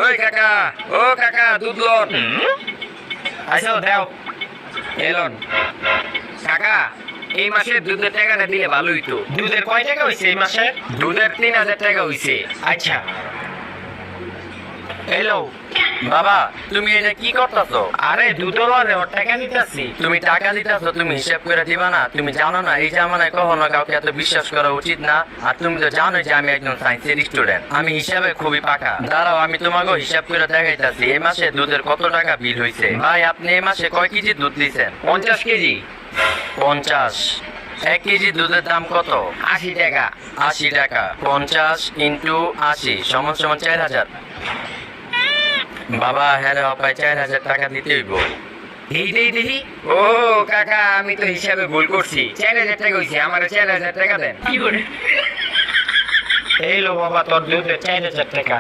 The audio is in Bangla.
ওই কাকা, ও কাকা, দুধ লোন। আচ্ছা দাও, এলন। কাকা, এই মাসে দুধের টাকাটা দিলে ভালো হইতো। দুধের কয় টাকা হয়েছে এই মাসে? দুধের 3000 টাকা হইছে। আচ্ছা হ্যালো বাবা, তুমি এটা কি করতেছো? আরে দুধের ওর টাকা দিতেছি। তুমি টাকা দিতেছো, তুমি হিসাব করে দিবা না? তুমি জানো না এই জামানায় কখনো কাউকে এত বিশ্বাস করা উচিত না। আর তুমি তো জানো যে আমি একজন সায়েন্সের স্টুডেন্ট, আমি হিসাবে খুবই পাকা। দাঁড়াও, আমি তোমাকে হিসাব করে দেখাইতেছি এই মাসে দুধের কত টাকা বিল হয়েছে। ভাই, আপনি এই মাসে কয় কেজি দুধ দিচ্ছেন? 50 কেজি। 50। 1 কেজি দুধের দাম কত? 80 টাকা। 80 টাকা। 50 ইন্টু 80 সমান সমান 4000। বাবা, হ্যাঁ রে বাবা, 4000 টাকা দিতে হইব। দেখি। ও কাকা, আমি তো হিসাবে ভুল করছি। 4000 টাকা হয়েছে, আমার 4000 টাকা দেন। এই লো বাবা, তোর দুধের 4000 টাকা।